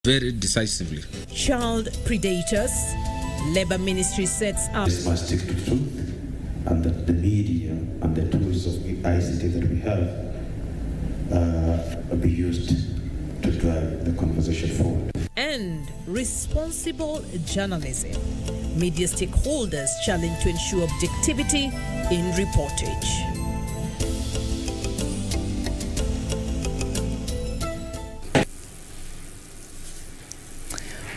very decisively. Child predators. Labour Ministry sets up. This must stick to truth, and that the media and the tools of ICT that we have be used to drive the conversation forward. And responsible journalism. Media stakeholders challenge to ensure objectivity in reportage.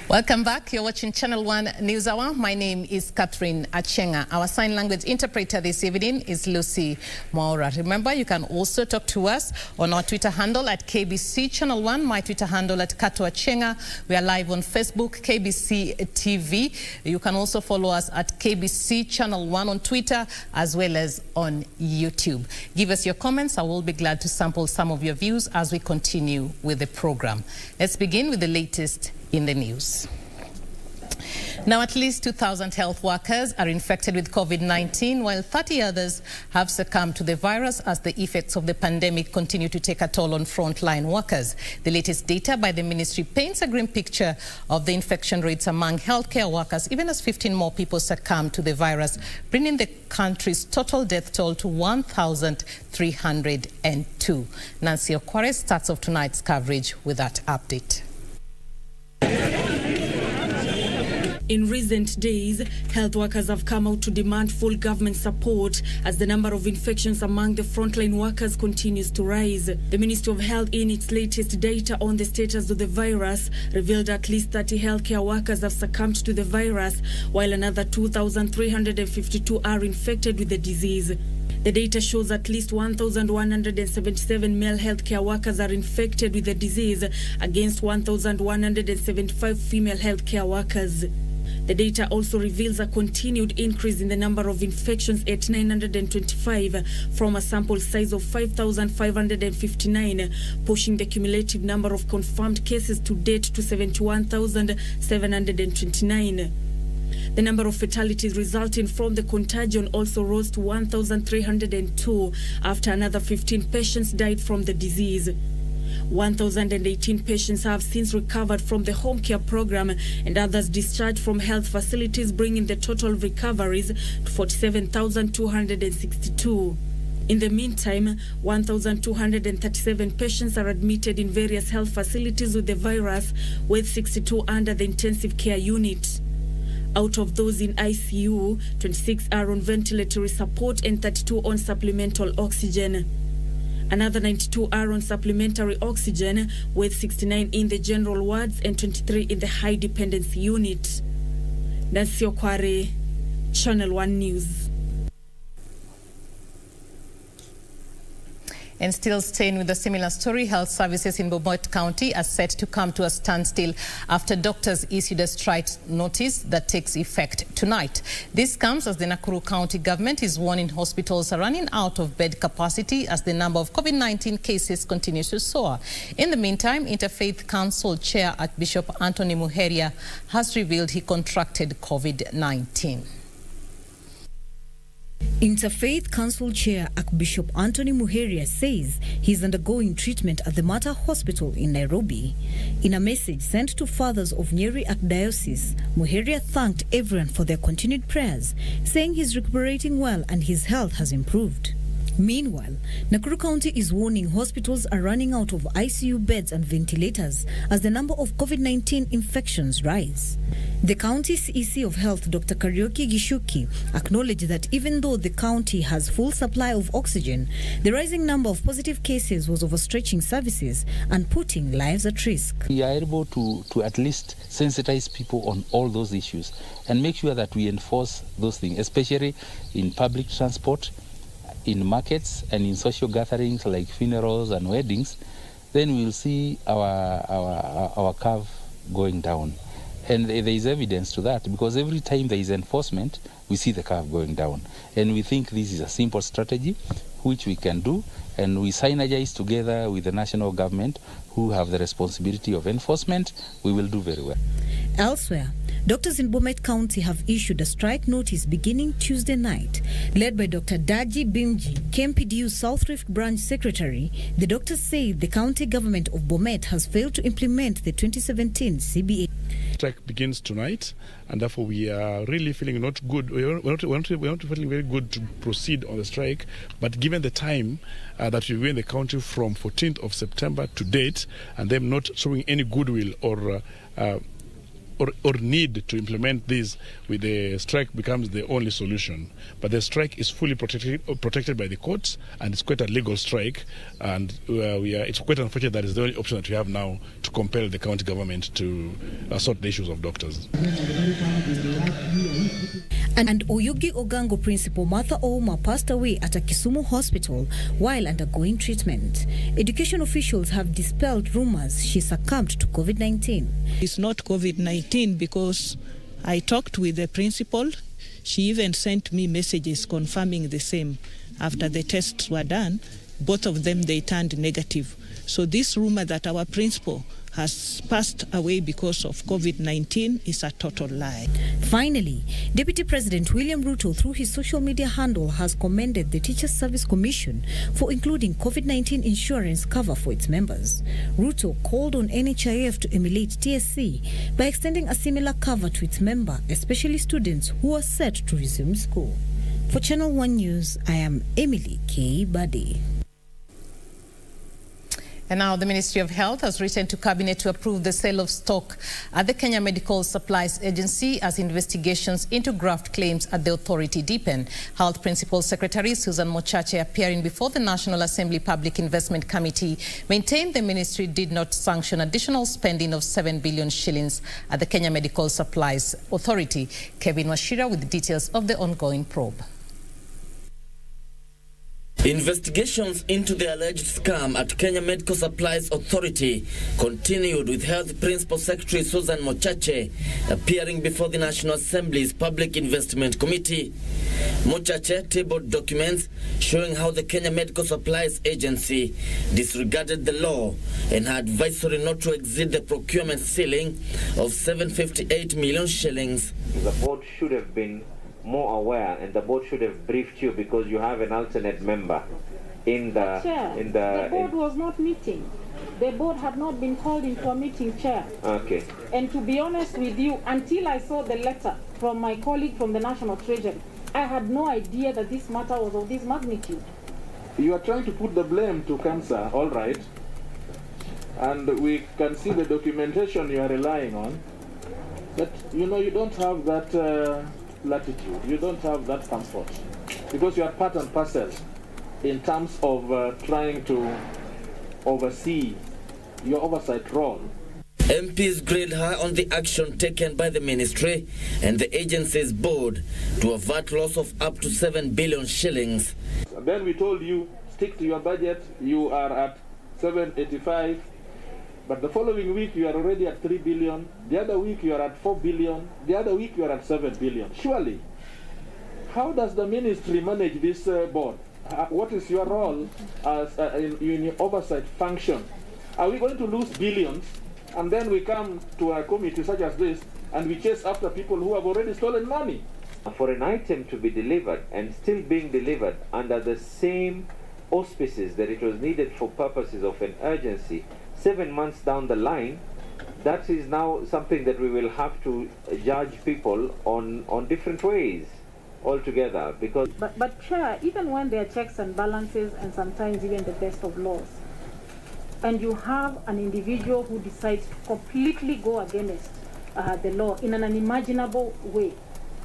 Welcome back. You're watching Channel 1 NewsHour. My name is Catherine Achieng'a. Our sign language interpreter this evening is Lucy Maura. Remember, you can also talk to us on our Twitter handle at KBC Channel 1, my Twitter handle at Catherine Achieng'a. We are live on Facebook, KBC TV. You can also follow us at KBC Channel 1 on Twitter as well as on YouTube. Give us your comments. I will be glad to sample some of your views as we continue with the program. Let's begin with the latest in the news. Now, at least 2,000 health workers are infected with COVID-19, while 30 others have succumbed to the virus as the effects of the pandemic continue to take a toll on frontline workers. The latest data by the ministry paints a grim picture of the infection rates among healthcare workers, even as 15 more people succumb to the virus, bringing the country's total death toll to 1,302. Nancy Okware starts off tonight's coverage with that update. In recent days, health workers have come out to demand full government support as the number of infections among the frontline workers continues to rise. The Ministry of Health, in its latest data on the status of the virus, revealed at least 30 healthcare workers have succumbed to the virus, while another 2,352 are infected with the disease. The data shows at least 1,177 male healthcare workers are infected with the disease against 1,175 female healthcare workers. The data also reveals a continued increase in the number of infections at 925 from a sample size of 5,559, pushing the cumulative number of confirmed cases to date to 71,729. The number of fatalities resulting from the contagion also rose to 1,302 after another 15 patients died from the disease. 1,018 patients have since recovered from the home care program and others discharged from health facilities, bringing the total recoveries to 47,262. In the meantime, 1,237 patients are admitted in various health facilities with the virus, with 62 under the intensive care unit. Out of those in ICU, 26 are on ventilatory support and 32 on supplemental oxygen. Another 92 are on supplementary oxygen, with 69 in the general wards and 23 in the high dependency unit. Nancy Okware, Channel 1 News. And still staying with a similar story, health services in Bomet County are set to come to a standstill after doctors issued a strike notice that takes effect tonight. This comes as the Nakuru County government is warning hospitals are running out of bed capacity as the number of COVID-19 cases continues to soar. In the meantime, Interfaith Council Chair Archbishop Anthony Muheria has revealed he contracted COVID-19. Interfaith Council Chair Archbishop Anthony Muheria says he's undergoing treatment at the Mater Hospital in Nairobi. In a message sent to fathers of Nyeri Archdiocese, Muheria thanked everyone for their continued prayers, saying he's recuperating well and his health has improved. Meanwhile, Nakuru County is warning hospitals are running out of ICU beds and ventilators as the number of COVID-19 infections rise. The county's EC of Health, Dr. Kariuki Gishuki, acknowledged that even though the county has full supply of oxygen, the rising number of positive cases was overstretching services and putting lives at risk. We are able to at least sensitize people on all those issues and make sure that we enforce those things, especially in public transport, in markets and in social gatherings like funerals and weddings. Then we'll see our curve going down. And there is evidence to that because every time there is enforcement, we see the curve going down. And we think this is a simple strategy which we can do, and we synergize together with the national government who have the responsibility of enforcement. We will do very well. Elsewhere, Doctors in Bomet County have issued a strike notice beginning Tuesday night. Led by Dr. Daji Bimji, KMPDU South Rift Branch Secretary, the doctors say the county government of Bomet has failed to implement the 2017 CBA. Strike begins tonight, and therefore we are really feeling not good. We're not feeling very good to proceed on the strike, but given the time that we were in the county from 14th of September to date, and them not showing any goodwill or need to implement this, with the strike becomes the only solution. But the strike is fully protected by the courts, and it's quite a legal strike, and it's quite unfortunate that is the only option that we have now to compel the county government to sort the issues of doctors. And Oyugi Ogango principal Martha Ouma passed away at a Kisumu hospital while undergoing treatment. Education officials have dispelled rumors she succumbed to COVID-19. It's not COVID-19 because I talked with the principal. She even sent me messages confirming the same. After the tests were done, both of them, they turned negative. So this rumor that our principal has passed away because of COVID-19 is a total lie. Finally, Deputy President William Ruto, through his social media handle, has commended the Teachers Service Commission for including COVID-19 insurance cover for its members. Ruto called on NHIF to emulate TSC by extending a similar cover to its member, especially students who are set to resume school. For Channel 1 News, I am Emily K. Badi. And now the Ministry of Health has written to Cabinet to approve the sale of stock at the Kenya Medical Supplies Agency as investigations into graft claims at the authority deepen. Health Principal Secretary Susan Mochache, appearing before the National Assembly Public Investment Committee, maintained the ministry did not sanction additional spending of 7 billion shillings at the Kenya Medical Supplies Authority. Kevin Washira with the details of the ongoing probe. Investigations into the alleged scam at Kenya Medical Supplies Authority continued, with Health Principal Secretary Susan Mochache appearing before the National Assembly's Public Investment Committee. Mochache tabled documents showing how the Kenya Medical Supplies Agency disregarded the law and had advisory not to exceed the procurement ceiling of 758 million shillings. The board should have been more aware, and the board should have briefed you because you have an alternate member in the Chair, the board was not meeting. The board had not been called into a meeting, Chair. Okay. And to be honest with you, until I saw the letter from my colleague from the National Treasury, I had no idea that this matter was of this magnitude. You are trying to put the blame to cancer, all right, and we can see the documentation you are relying on, but you know you don't have that latitude, you don't have that comfort, because you are part and parcel in terms of trying to oversee your oversight role. MPs grilled her on the action taken by the ministry and the agency's board to avert loss of up to 7 billion shillings. Then we told you, stick to your budget, you are at 785, but the following week you are already at 3 billion, the other week you are at 4 billion, the other week you are at 7 billion. Surely, how does the ministry manage this board? What is your role as in your oversight function? Are we going to lose billions and then we come to a committee such as this and we chase after people who have already stolen money? For an item to be delivered and still being delivered under the same auspices that it was needed for purposes of an urgency, 7 months down the line, that is now something that we will have to judge people on different ways altogether. Because But Chair, even when there are checks and balances and sometimes even the best of laws, and you have an individual who decides to completely go against the law in an unimaginable way,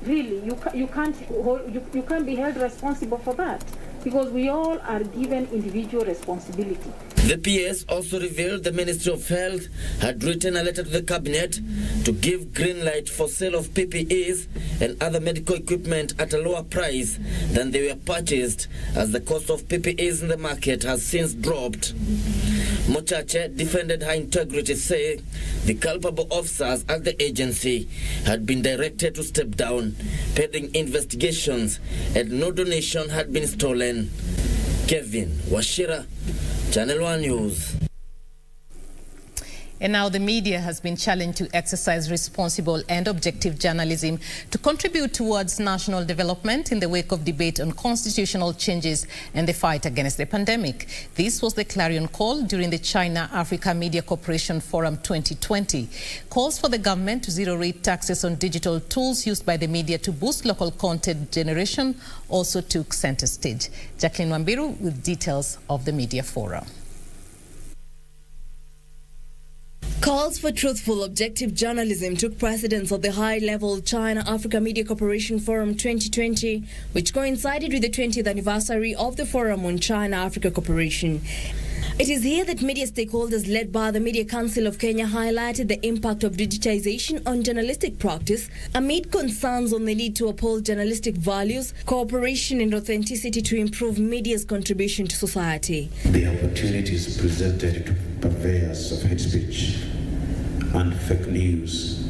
really, you can't be held responsible for that, because we all are given individual responsibility. The PS also revealed the Ministry of Health had written a letter to the Cabinet to give green light for sale of PPEs and other medical equipment at a lower price than they were purchased, as the cost of PPEs in the market has since dropped. Mochache defended her integrity, saying the culpable officers at the agency had been directed to step down pending investigations and no donation had been stolen. Kevin Washira, Channel 1 News. And now the media has been challenged to exercise responsible and objective journalism to contribute towards national development in the wake of debate on constitutional changes and the fight against the pandemic. This was the clarion call during the China-Africa Media Cooperation Forum 2020. Calls for the government to zero-rate taxes on digital tools used by the media to boost local content generation also took center stage. Jacqueline Wambiru with details of the media forum. Calls for truthful, objective journalism took precedence of the high-level China-Africa Media Cooperation Forum 2020, which coincided with the 20th anniversary of the Forum on China-Africa Cooperation. It is here that media stakeholders led by the Media Council of Kenya highlighted the impact of digitization on journalistic practice amid concerns on the need to uphold journalistic values, cooperation and authenticity to improve media's contribution to society. The opportunities presented to purveyors of hate speech and fake news,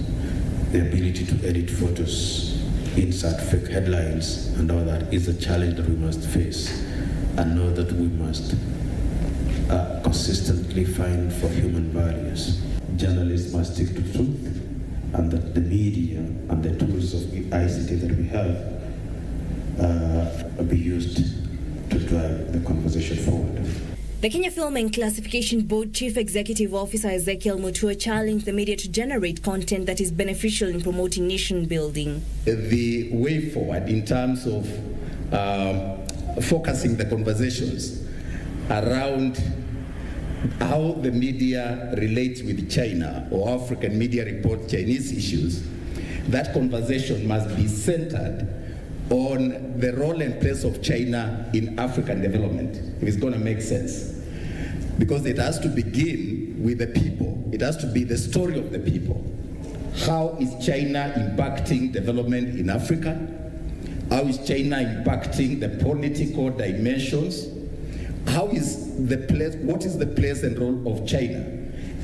the ability to edit photos, insert fake headlines and all that is a challenge that we must face and know that we must consistently find for human values. Journalists must stick to truth, and that the media and the tools of ICT that we have be used to drive the conversation forward. The Kenya Film and Classification Board Chief Executive Officer Ezekiel Mutua challenged the media to generate content that is beneficial in promoting nation building. The way forward in terms of focusing the conversations around how the media relates with China or African media report Chinese issues, that conversation must be centered on the role and place of China in African development, if it's going to make sense. Because it has to begin with the people. It has to be the story of the people. How is China impacting development in Africa? How is China impacting the political dimensions? How is the place, what is the place and role of China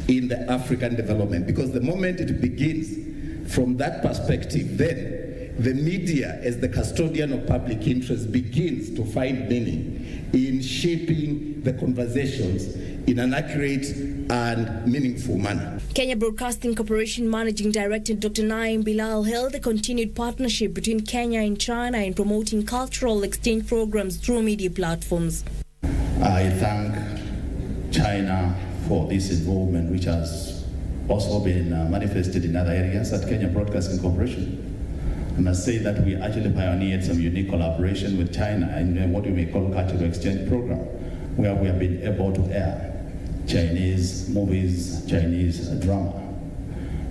in the African development? Because the moment it begins from that perspective, then the media as the custodian of public interest begins to find meaning in shaping the conversations in an accurate and meaningful manner. Kenya Broadcasting Corporation Managing Director Dr. Naim Bilal hailed the continued partnership between Kenya and China in promoting cultural exchange programs through media platforms. I thank China for this involvement, which has also been manifested in other areas at Kenya Broadcasting Corporation. I must say that we actually pioneered some unique collaboration with China in what we may call cultural exchange program, where we have been able to air Chinese movies, Chinese drama.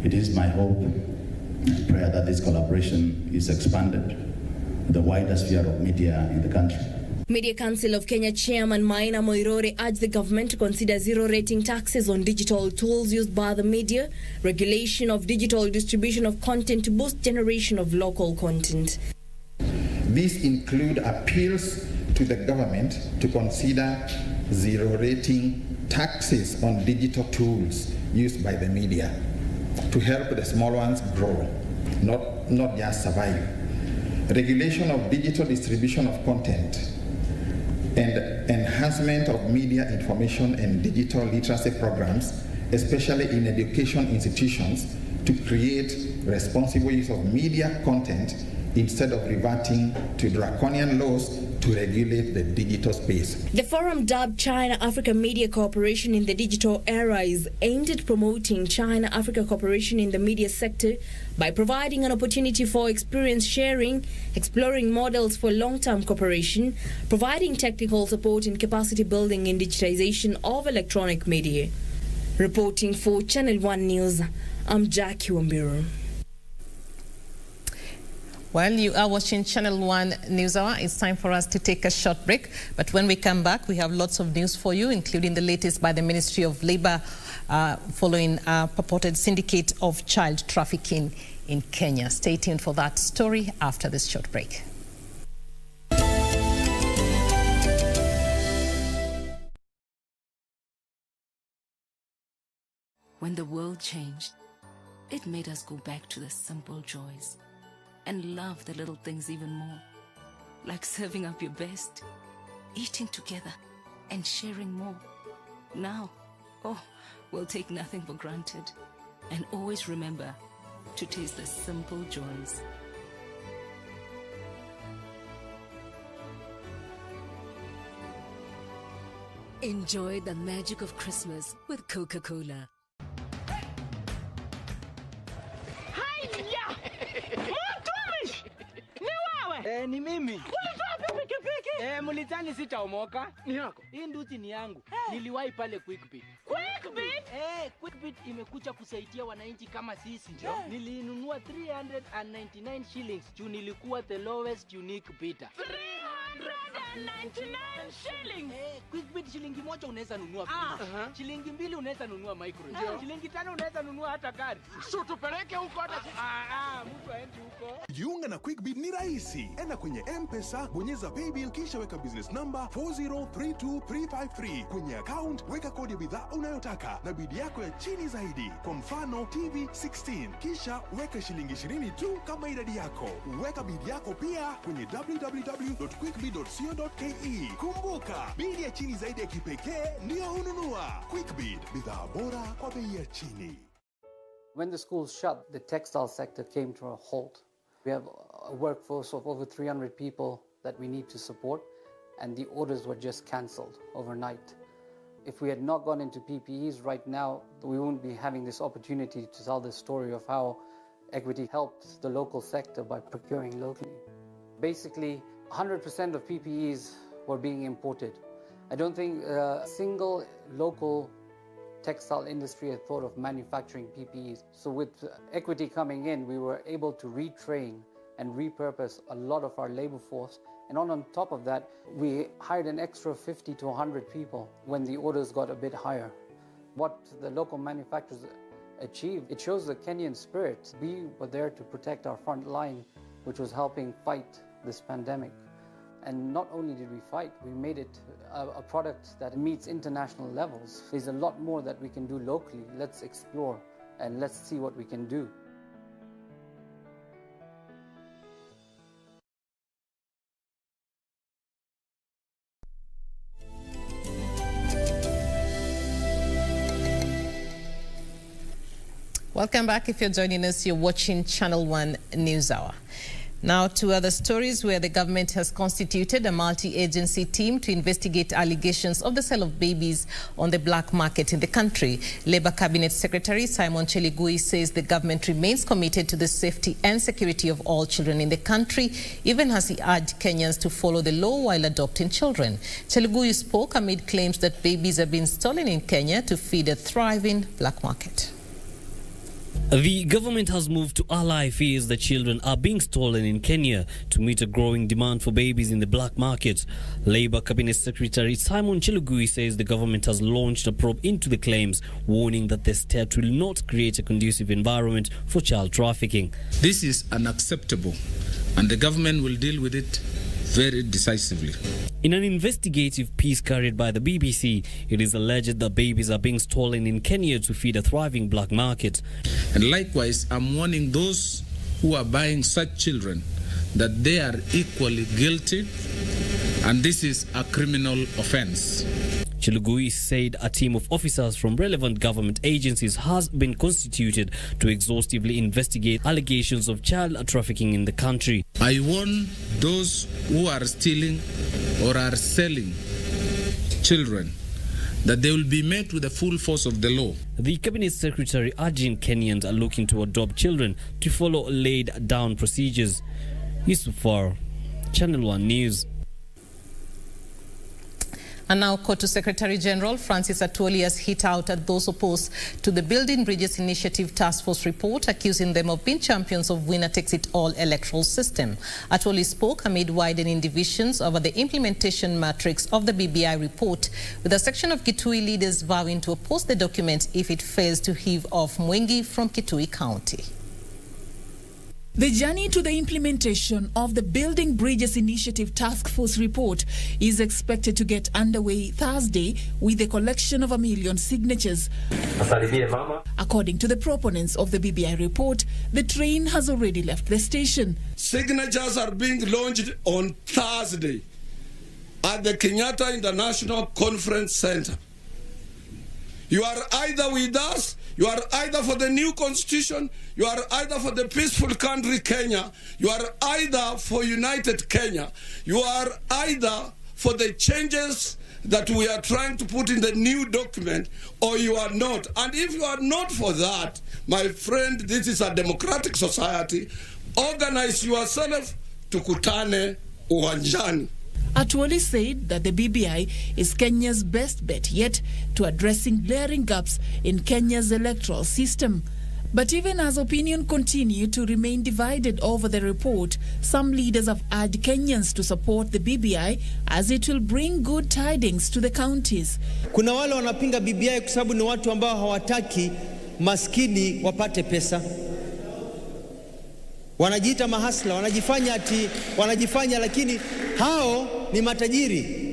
It is my hope and prayer that this collaboration is expanded to the wider sphere of media in the country. Media Council of Kenya Chairman Maina Moirore urged the government to consider zero-rating taxes on digital tools used by the media, regulation of digital distribution of content to boost generation of local content. These include appeals to the government to consider zero-rating taxes on digital tools used by the media to help the small ones grow, not just survive. Regulation of digital distribution of content and enhancement of media information and digital literacy programs, especially in education institutions, to create responsible use of media content instead of reverting to draconian laws to regulate the digital space. The forum, dubbed China-Africa Media Cooperation in the Digital Era, is aimed at promoting China-Africa cooperation in the media sector by providing an opportunity for experience sharing, exploring models for long-term cooperation, providing technical support and capacity building in digitization of electronic media. Reporting for Channel 1 News, I'm Jackie Wambiru. Well, you are watching Channel 1 NewsHour. It's time for us to take a short break. But when we come back, we have lots of news for you, including the latest by the Ministry of Labour following a purported syndicate of child trafficking in Kenya. Stay tuned for that story after this short break. When the world changed, it made us go back to the simple joys and love the little things even more, like serving up your best, eating together, and sharing more. Now, oh, We'll take nothing for granted. And always remember to taste the simple joys. Enjoy the magic of Christmas with Coca-Cola. Ni mimi. Ulitoa pikipiki? Mulitani sitaomoka. Ni yako. Hii nduti ni yangu. Niliwahi pale Quickbit. Quickbit? Quickbit imekuja kusaidia wananchi kama sisi. Nilinunua 399 shillings. Juu nilikuwa the lowest unique bidder. 399 shillings. Quickbit shilingi moja unaweza nunua fridge. Shilingi 2 unaweza nunua microwave. Shilingi 5 unaweza nunua hata gari. So tupeleke huko hata mtu aende huko. Jiunga na Quickbit ni rahisi. Enda kwenye M-Pesa, bonyeza paybill kisha weka business number 4032353. Kwenye account weka kodi ya bidhaa unayotaka na bidi yako ya chini zaidi. Kwa mfano TV 16. Kisha weka shilingi 20 tu kama idadi yako. Weka bidi yako pia kwenye www.quickbit.co.ke. Kumbuka, bidi ya chini zaidi ya kipekee ndio hununua. Quickbit, bidhaa bora kwa bei ya chini. When the schools shut, the textile sector came to a halt. We have a workforce of over 300 people that we need to support, and the orders were just cancelled overnight. If we had not gone into PPEs right now, we wouldn't be having this opportunity to tell the story of how Equity helped the local sector by procuring locally. Basically, 100% of PPEs were being imported. I don't think a single local textile industry had thought of manufacturing PPEs. So with Equity coming in, we were able to retrain and repurpose a lot of our labor force. And on top of that, we hired an extra 50 to 100 people when the orders got a bit higher. What the local manufacturers achieved, it shows the Kenyan spirit. We were there to protect our front line, which was helping fight this pandemic. And not only did we fight, we made it a product that meets international levels. There's a lot more that we can do locally. Let's explore and let's see what we can do. Welcome back. If you're joining us, you're watching Channel 1 NewsHour. Now to other stories where the government has constituted a multi-agency team to investigate allegations of the sale of babies on the black market in the country. Labour Cabinet Secretary Simon Chelugui says the government remains committed to the safety and security of all children in the country, even as he urged Kenyans to follow the law while adopting children. Chelugui spoke amid claims that babies have been stolen in Kenya to feed a thriving black market. The government has moved to ally fears that children are being stolen in Kenya to meet a growing demand for babies in the black market. Labour Cabinet Secretary Simon Chelugui says the government has launched a probe into the claims, warning that the state will not create a conducive environment for child trafficking. This is unacceptable, and the government will deal with it very decisively. In an investigative piece carried by the BBC, it is alleged that babies are being stolen in Kenya to feed a thriving black market. And likewise, I'm warning those who are buying such children that they are equally guilty, and this is a criminal offense. Chelugui said a team of officers from relevant government agencies has been constituted to exhaustively investigate allegations of child trafficking in the country. I warn those who are stealing or are selling children that they will be met with the full force of the law. The Cabinet Secretary urging Kenyans are looking to adopt children to follow laid down procedures. Yusufar, Channel 1 News. And now, Kotu Secretary General Francis Atwoli has hit out at those opposed to the Building Bridges Initiative Task Force report, accusing them of being champions of winner-takes-it-all electoral system. Atwoli spoke amid widening divisions over the implementation matrix of the BBI report, with a section of Kitui leaders vowing to oppose the document if it fails to heave off Mwengi from Kitui County. The journey to the implementation of the Building Bridges Initiative Task Force report is expected to get underway Thursday with the collection of 1 million signatures. According to the proponents of the BBI report, the train has already left the station. Signatures are being launched on Thursday at the Kenyatta International Conference Center. You are either with us, you are either for the new constitution, you are either for the peaceful country Kenya, you are either for united Kenya, you are either for the changes that we are trying to put in the new document, or you are not. And if you are not for that, my friend, this is a democratic society. Organize yourself, tukutane uwanjani. Atuoli said that the BBI is Kenya's best bet yet to addressing glaring gaps in Kenya's electoral system. But even as opinion continue to remain divided over the report, some leaders have urged Kenyans to support the BBI as it will bring good tidings to the counties. Kuna wale wanapinga BBI kwa sababu ni watu ambao hawataki maskini wapate pesa. Wanajiita mahasla, wanajifanya lakini hao ni matajiri.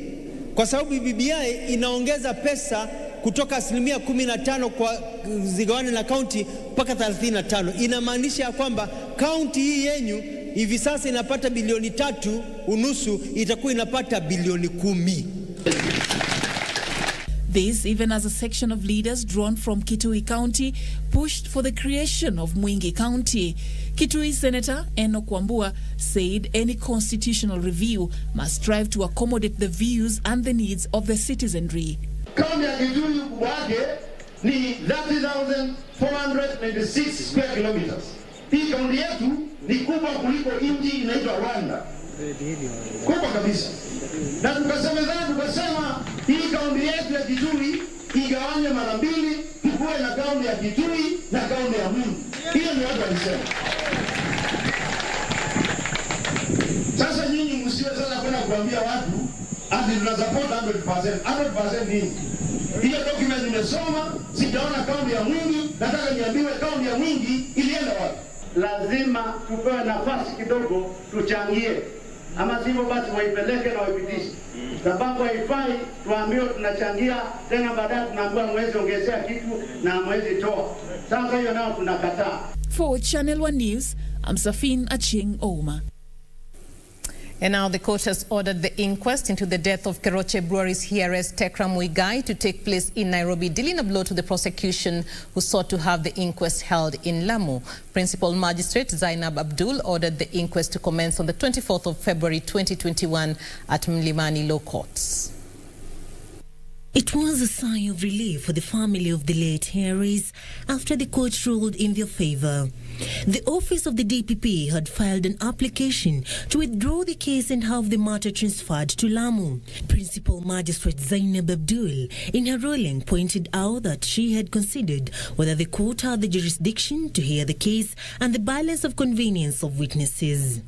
Kwa sababu BBI inaongeza pesa kutoka 15% kwa zigawane na county mpaka 35. Inamaanisha kwamba county hii yenyu hivi sasa inapata bilioni 3.5, itakuwa inapata bilioni 10. This even as a section of leaders drawn from Kitui County pushed for the creation of Mwingi County. Kitui Senator Enoch Wambua said any constitutional review must strive to accommodate the views and the needs of the citizenry. Kaunti ya Kitui wake ni 30,496 square kilometers. Hii kaunti yetu ni kubwa kuliko nchi inaitwa Rwanda. Kubwa kabisa. Na tukasema hii kaunti yetu ya Kitui igawanywe mara mbili, tukuwe na kaunti ya Kitui na kaunti ya Mwingi. Hiyo ni watu walisema. Sasa nyinyi msiwe sasa kwenda kuambia watu ati tunasupport 100%. 100% nini? Hiyo document nimesoma, sijaona kaunti ya Mwingi, nataka niambiwe kaunti ya Mwingi ilienda wapi? Lazima tupewe nafasi kidogo tuchangie. Ama sivyo basi waipeleke na waipitishe. Sababu haifai tuambiwe tunachangia tena baadaye tunaambiwa mwezi ongezea kitu na mwezi toa. Sasa hiyo nao tunakataa. For Channel 1 News, I'm Catherine Achieng'a. And now the court has ordered the inquest into the death of Keroche Brewery's heiress Tekra Muigai to take place in Nairobi, dealing a blow to the prosecution who sought to have the inquest held in Lamu. Principal Magistrate Zainab Abdul ordered the inquest to commence on the 24th of February 2021 at Mlimani Law Courts. It was a sigh of relief for the family of the late heiress after the court ruled in their favor. The office of the DPP had filed an application to withdraw the case and have the matter transferred to Lamu. Principal Magistrate Zainab Abdul, in her ruling, pointed out that she had considered whether the court had the jurisdiction to hear the case and the balance of convenience of witnesses.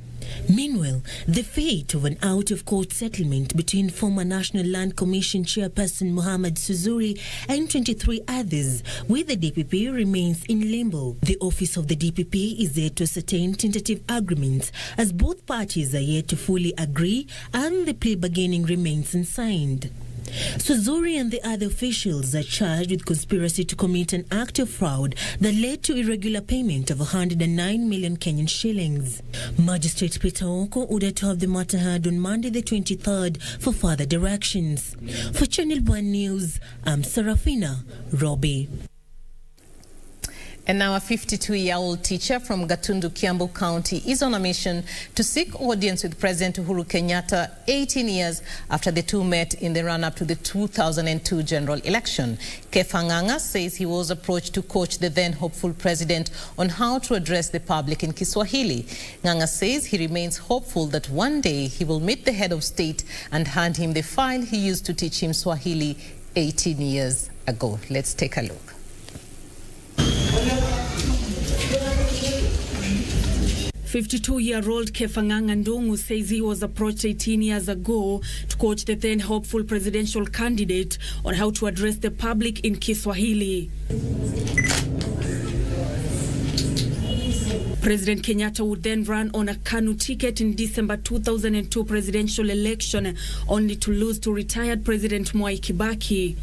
Meanwhile, the fate of an out-of-court settlement between former National Land Commission Chairperson Mohammed Suzuri and 23 others with the DPP remains in limbo. The office of the DPP is yet to ascertain tentative agreements as both parties are yet to fully agree and the plea bargaining remains unsigned. Suzuri and the other officials are charged with conspiracy to commit an act of fraud that led to irregular payment of 109 million Kenyan shillings. Magistrate Peter Oko ordered to have the matter heard on Monday the 23rd for further directions. For Channel 1 News, I'm Serafina Robbie. And now a 52-year-old teacher from Gatundu, Kiambu County is on a mission to seek audience with President Uhuru Kenyatta 18 years after the two met in the run-up to the 2002 general election. Catherine says he was approached to coach the then hopeful president on how to address the public in Kiswahili. Ng'ang'a says he remains hopeful that one day he will meet the head of state and hand him the file he used to teach him Swahili 18 years ago. Let's take a look. 52-year-old Kefanganga Ndungu says he was approached 18 years ago to coach the then hopeful presidential candidate on how to address the public in Kiswahili. President Kenyatta would then run on a KANU ticket in December 2002 presidential election, only to lose to retired President Mwai Kibaki.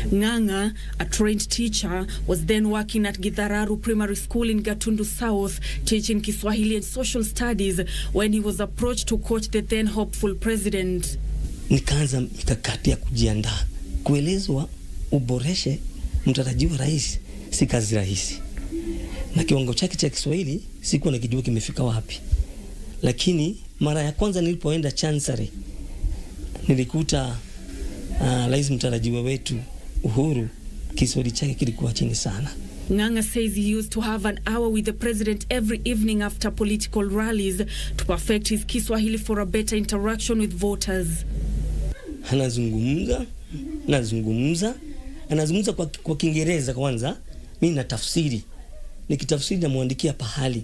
Ng'ang'a, a trained teacher, was then working at Githararu Primary School in Gatundu South, teaching Kiswahili and social studies when he was approached to coach the then hopeful president. Nikaanza mikakati ya kujiandaa, kuelezwa uboreshe mtarajiwa rais si kazi rahisi, na kiwango chake cha Kiswahili sikuwa nakijua kimefika wapi. Lakini mara ya kwanza nilipoenda Chancery nilikuta rais mtarajiwa wetu Uhuru Kiswahili chake kilikuwa chini sana. Ng'ang'a says he used to have an hour with the president every evening after political rallies to perfect his Kiswahili for a better interaction with voters. Anazungumza kwa Kiingereza kwanza, mimi natafsiri. Nikitafsiri namwandikia pahali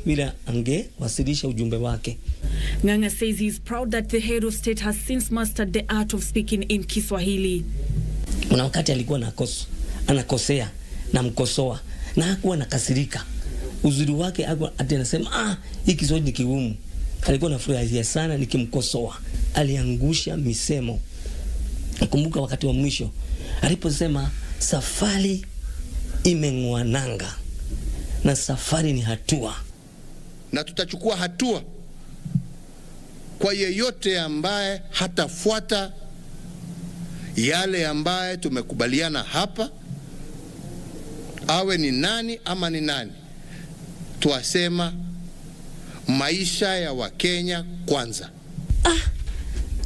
bila angewasilisha ujumbe wake. Ng'ang'a says he is proud that the head of state has since mastered the art of speaking in Kiswahili. Kuna wakati alikuwa anakosea na mkosoa na hakuwa nakasirika. Uzuri wake ati anasema hii Kiswahili ni kigumu. Alikuwa anafurahia sana nikimkosoa. Aliangusha misemo. Nakumbuka wakati wa mwisho aliposema safari imeng'oa nanga na safari ni hatua, na tutachukua hatua kwa yeyote ambaye hatafuata yale ambaye tumekubaliana hapa, awe ni nani ama ni nani. Tuasema maisha ya Wakenya kwanza.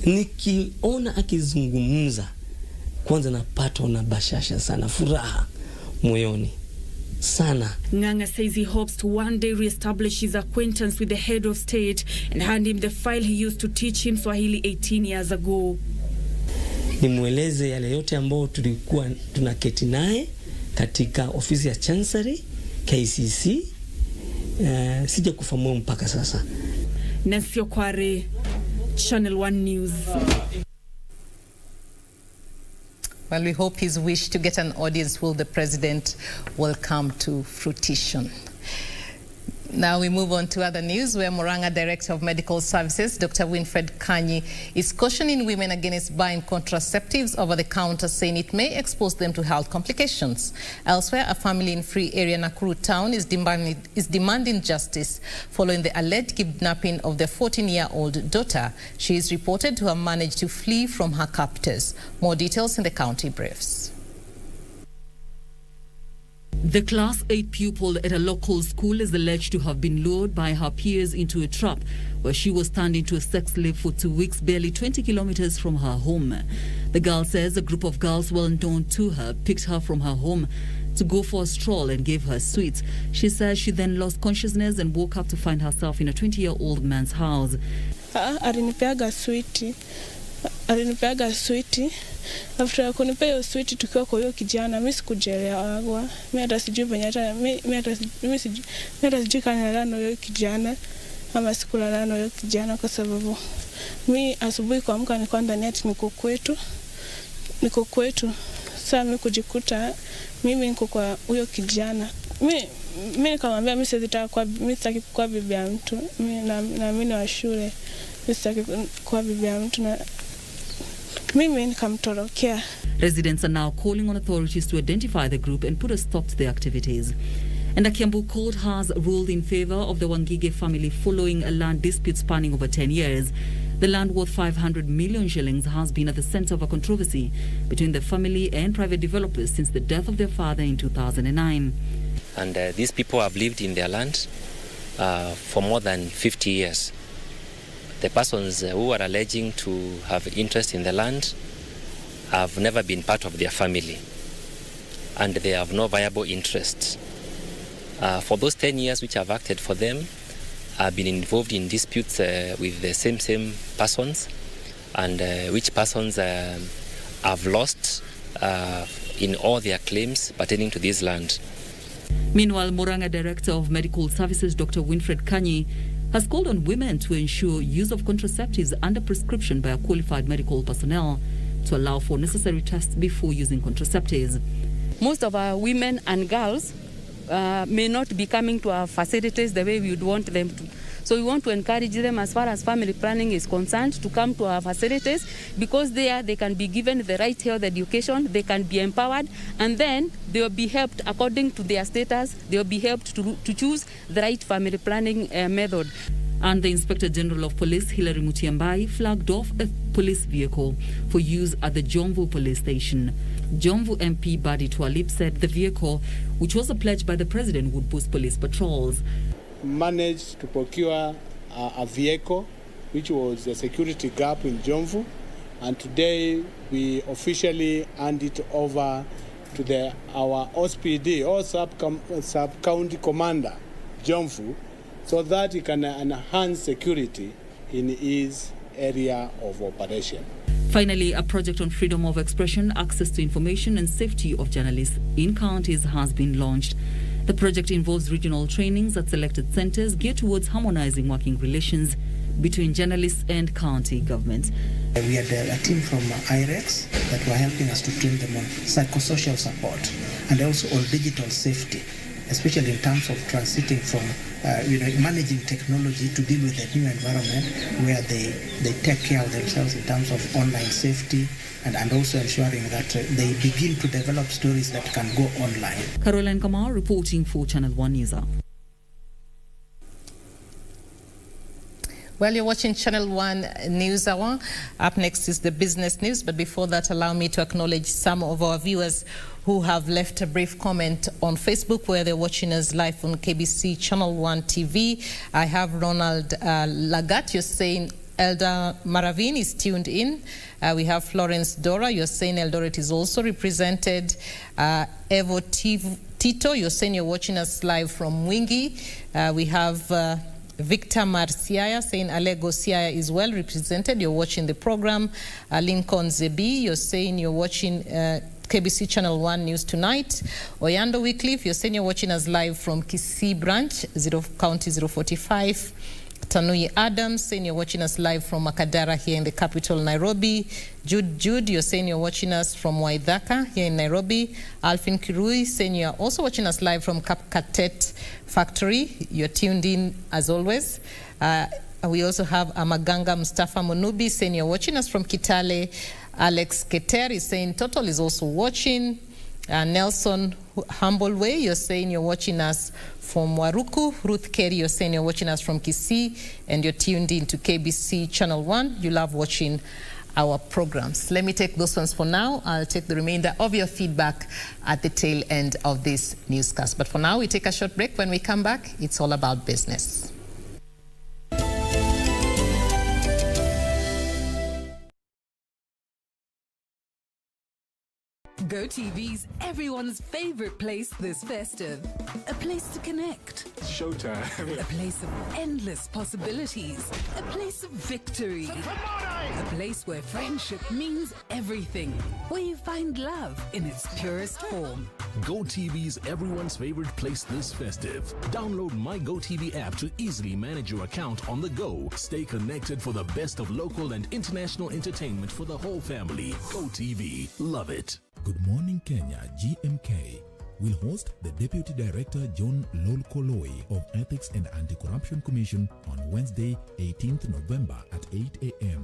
Nikiona akizungumza kwanza napatwa na bashasha sana, furaha moyoni sana. Ng'ang'a says he hopes to one day reestablish his acquaintance with the head of state and hand him the file he used to teach him Swahili 18 years ago. Nimweleze yale yote ambao tulikuwa tunaketi naye katika ofisi ya Chancery KCC. Sija kufahamu mpaka sasa. Nasio Kware, Channel 1 News. Well, we hope his wish to get an audience with the president will come to fruition. Now we move on to other news, where Murang'a Director of Medical Services, Dr. Winfred Kanyi, is cautioning women against buying contraceptives over the counter, saying it may expose them to health complications. Elsewhere, a family in Free Area, Nakuru Town, is demanding justice following the alleged kidnapping of their 14-year-old daughter. She is reported to have managed to flee from her captors. More details in the county briefs. The Class 8 pupil at a local school is alleged to have been lured by her peers into a trap where she was turned into a sex slave for 2 weeks, barely 20 kilometers from her home. The girl says a group of girls well known to her picked her from her home to go for a stroll and gave her sweets. She says she then lost consciousness and woke up to find herself in a 20-year-old man's house. Alinipeaga switi. After kunipea hiyo switi tukiwa kwa hiyo kijana, mimi sikujelewagwa. Mimi hata sijui penye mimi hata sijui kana na hiyo kijana ama sikulala na hiyo kijana, kwa sababu mimi asubuhi kuamka nilikuwa ndani ati niko kwetu. Sasa mimi kujikuta mimi niko kwa huyo kijana. Mimi nikamwambia mimi sitaki kuwa bibi ya mtu. Mimi na mimi wa shule. Mimi sitaki kuwa bibi ya mtu na mimi nikamtorokea. Residents are now calling on authorities to identify the group and put a stop to their activities. And a Kiambu court has ruled in favor of the Wangige family following a land dispute spanning over 10 years. The land worth 500 million shillings has been at the center of a controversy between the family and private developers since the death of their father in 2009. And these people have lived in their land for more than 50 years. The persons who are alleging to have interest in the land have never been part of their family, and they have no viable interest. For those 10 years which I've acted for them, I've been involved in disputes with the same persons, and which persons have lost in all their claims pertaining to this land. Meanwhile, Murang'a Director of Medical Services, Dr. Winfred Kanyi, has called on women to ensure use of contraceptives under prescription by a qualified medical personnel to allow for necessary tests before using contraceptives. Most of our women and girls may not be coming to our facilities the way we would want them to. So we want to encourage them, as far as family planning is concerned, to come to our facilities, because there they can be given the right health education, they can be empowered, and then they will be helped according to their status. They will be helped to choose the right family planning method. And the Inspector General of Police, Hilary Mutiambai, flagged off a police vehicle for use at the Jomvu police station. Jomvu MP Badi Twalib said the vehicle, which was a pledge by the president, would boost police patrols. Managed to procure a vehicle which was a security gap in Jomvu, and today we officially hand it over to our OSPD, or sub-county commander, Jomvu, so that he can enhance security in his area of operation. Finally, a project on freedom of expression, access to information and safety of journalists in counties has been launched. The project involves regional trainings at selected centers geared towards harmonizing working relations between journalists and county governments. We had a team from IREX that were helping us to train them on psychosocial support and also on digital safety, especially in terms of transiting from managing technology to deal with the new environment where they take care of themselves in terms of online safety and also ensuring that they begin to develop stories that can go online. Caroline Kamau reporting for Channel 1 NewsHour. Well, you're watching Channel 1 NewsHour. Up next is the business news. But before that, allow me to acknowledge some of our viewers who have left a brief comment on Facebook where they're watching us live on KBC Channel 1 TV. I have Ronald Lagat. You're saying Elder Maravin is tuned in. We have Florence Dora. You're saying Eldoret is also represented. Evo Tito. You're saying you're watching us live from Wingi. We have Victor Marciaya saying Alego Siaya is well represented. You're watching the program. Lincoln Zebi, you're saying you're watching KBC Channel 1 News Tonight. Oyando Wycliffe, you're saying you're watching us live from Kisii Branch, County 045. Tanui Adams saying you're watching us live from Makadara here in the capital, Nairobi. Jude, you're saying you're watching us from Waithaka here in Nairobi. Alfin Kirui saying you're also watching us live from Kapkatet Factory. You're tuned in as always. We also have Amaganga Mustafa Monubi saying you're watching us from Kitale. Alex Keter is saying Total is also watching. Nelson Humbleway, you're saying you're watching us from Waruku. Ruth Kerry, you're saying you're watching us from Kisii, and you're tuned in to KBC Channel 1. You love watching our programs. Let me take those ones for now. I'll take the remainder of your feedback at the tail end of this newscast. But for now, we take a short break. When we come back, it's all about business. GoTV's everyone's favorite place this festive. A place to connect. Showtime. A place of endless possibilities. A place of victory. A place where friendship means everything. Where you find love in its purest form. GoTV's everyone's favorite place this festive. Download my GoTV app to easily manage your account on the go. Stay connected for the best of local and international entertainment for the whole family. GoTV. Love it. Good Morning Kenya, GMK, will host the Deputy Director John Lolkoloi of Ethics and Anti-Corruption Commission on Wednesday, 18th November at 8 a.m.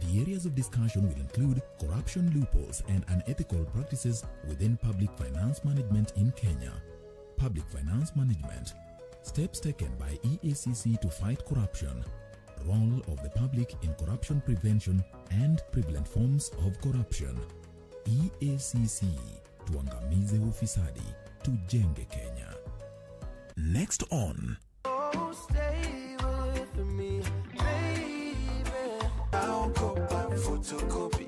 The areas of discussion will include corruption loopholes and unethical practices within public finance management in Kenya, public finance management, steps taken by EACC to fight corruption, role of the public in corruption prevention and prevalent forms of corruption. EACC, tuangamize ufisadi, tujenge Kenya. Next on. Oh, stay with me, baby. I'll go back, photocopy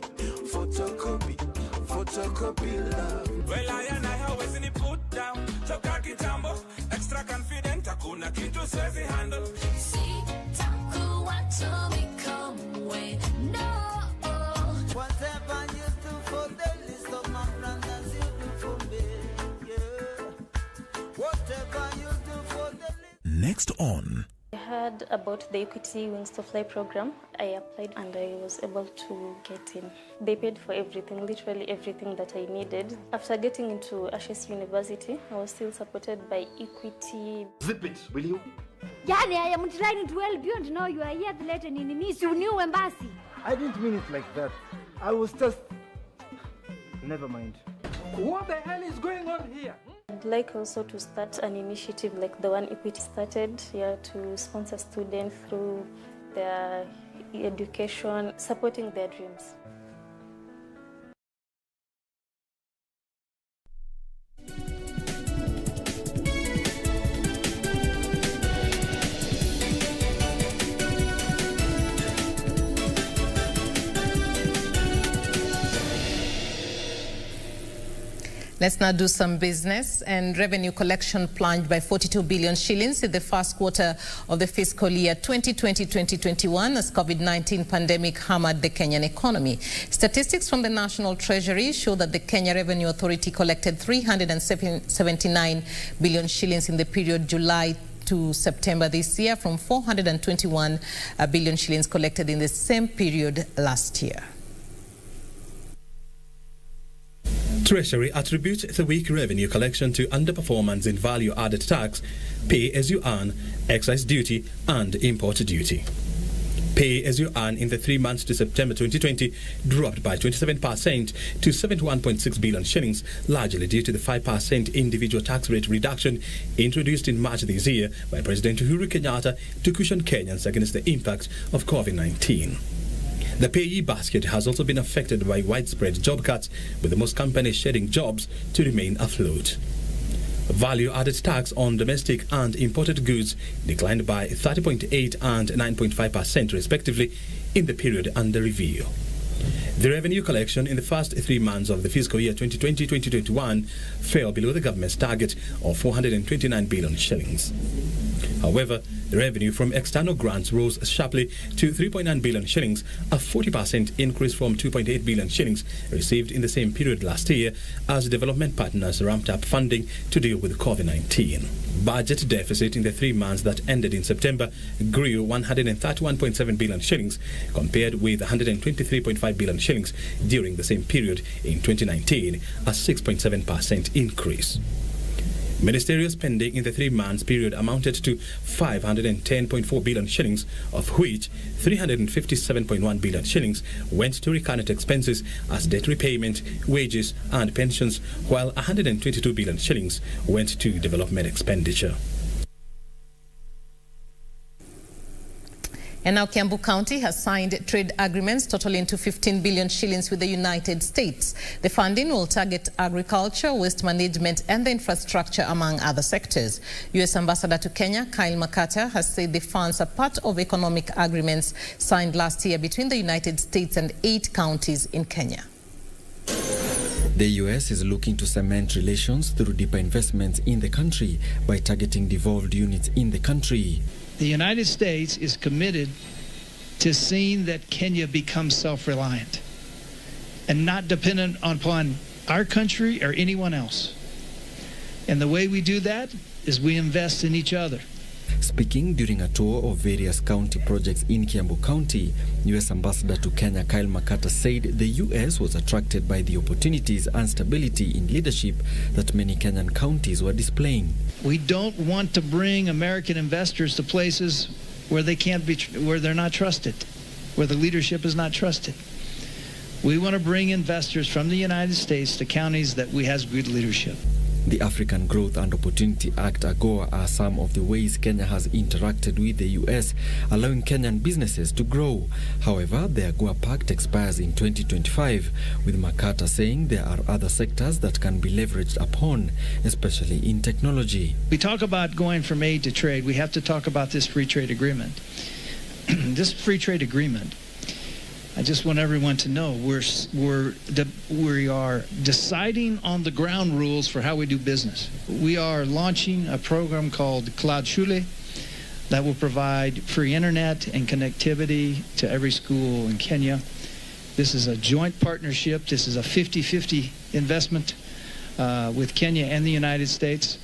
love. Well, I always in the put down. Choka kitambo, extra confident, hakuna kitu siwezi handle. Sitaku want to become way, no. Whatever you do for the list of my brothers, you do for me, yeah. Whatever you do for the list. Next on. I heard about the Equity Wings to Fly program. I applied and I was able to get in. They paid for everything, literally everything that I needed. After getting into Ashes University, I was still supported by Equity. Zip it, will you? Yani, I am trying to help you and now you are here to let an enemy to new embassy. I didn't mean it like that. I was just... Never mind. What the hell is going on here? I'd like also to start an initiative like the one Equity started here to sponsor students through their education, supporting their dreams. Let's now do some business. And revenue collection plunged by 42 billion shillings in the first quarter of the fiscal year 2020-2021 as COVID-19 pandemic hammered the Kenyan economy. Statistics from the National Treasury show that the Kenya Revenue Authority collected 379 billion shillings in the period July to September this year from 421 billion shillings collected in the same period last year. Treasury attributes the weak revenue collection to underperformance in value-added tax, pay-as-you-earn, excise duty, and import duty. Pay-as-you-earn in the 3 months to September 2020 dropped by 27% to 71.6 billion shillings, largely due to the 5% individual tax rate reduction introduced in March this year by President Uhuru Kenyatta to cushion Kenyans against the impact of COVID-19. The payee basket has also been affected by widespread job cuts, with most companies shedding jobs to remain afloat. Value-added tax on domestic and imported goods declined by 30.8% and 9.5% respectively in the period under review. The revenue collection in the first 3 months of the fiscal year 2020-2021 fell below the government's target of 429 billion shillings. However, the revenue from external grants rose sharply to 3.9 billion shillings, a 40% increase from 2.8 billion shillings received in the same period last year as development partners ramped up funding to deal with COVID-19. Budget deficit in the 3 months that ended in September grew 131.7 billion shillings compared with 123.5 billion shillings during the same period in 2019, a 6.7% increase. Ministerial spending in the 3 months period amounted to 510.4 billion shillings, of which 357.1 billion shillings went to recurrent expenses as debt repayment, wages and pensions, while 122 billion shillings went to development expenditure. And now Kiambu County has signed trade agreements totaling to 15 billion shillings with the United States. The funding will target agriculture, waste management and the infrastructure, among other sectors. U.S. Ambassador to Kenya, Kyle Makata, has said the funds are part of economic agreements signed last year between the United States and 8 counties in Kenya. The U.S. is looking to cement relations through deeper investments in the country by targeting devolved units in the country. The United States is committed to seeing that Kenya becomes self-reliant and not dependent upon our country or anyone else. And the way we do that is we invest in each other. Speaking during a tour of various county projects in Kiambu County, U.S. Ambassador to Kenya Kyle Makata said the U.S. was attracted by the opportunities and stability in leadership that many Kenyan counties were displaying. We don't want to bring American investors to places where they can't be, where they're not trusted, where the leadership is not trusted. We want to bring investors from the United States to counties that we has good leadership. The African Growth and Opportunity Act, AGOA, are some of the ways Kenya has interacted with the U.S., allowing Kenyan businesses to grow. However, the AGOA Pact expires in 2025, with Makata saying there are other sectors that can be leveraged upon, especially in technology. We talk about going from aid to trade. We have to talk about this free trade agreement. This free trade agreement, I just want everyone to know we are deciding on the ground rules for how we do business. We are launching a program called Cloud Shule that will provide free internet and connectivity to every school in Kenya. This is a joint partnership. This is a 50-50 investment with Kenya and the United States.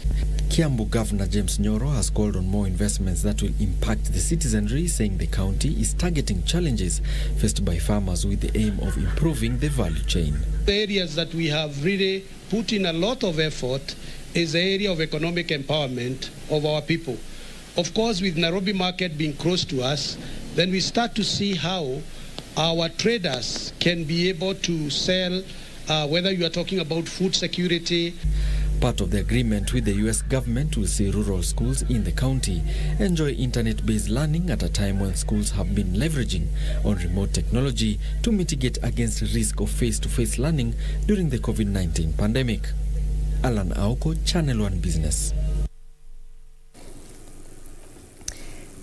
Kiambu Governor James Nyoro has called on more investments that will impact the citizenry, saying the county is targeting challenges faced by farmers with the aim of improving the value chain. The areas that we have really put in a lot of effort is the area of economic empowerment of our people. Of course, with Nairobi market being close to us, then we start to see how our traders can be able to sell, whether you are talking about food security. Part of the agreement with the U.S. government will see rural schools in the county enjoy internet-based learning at a time when schools have been leveraging on remote technology to mitigate against the risk of face-to-face learning during the COVID-19 pandemic. Alan Aoko, Channel 1 Business.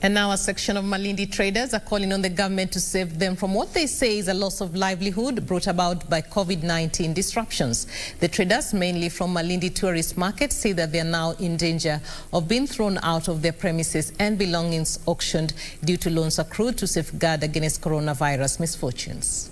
And now a section of Malindi traders are calling on the government to save them from what they say is a loss of livelihood brought about by COVID-19 disruptions. The traders, mainly from Malindi tourist market, say that they are now in danger of being thrown out of their premises and belongings auctioned due to loans accrued to safeguard against coronavirus misfortunes.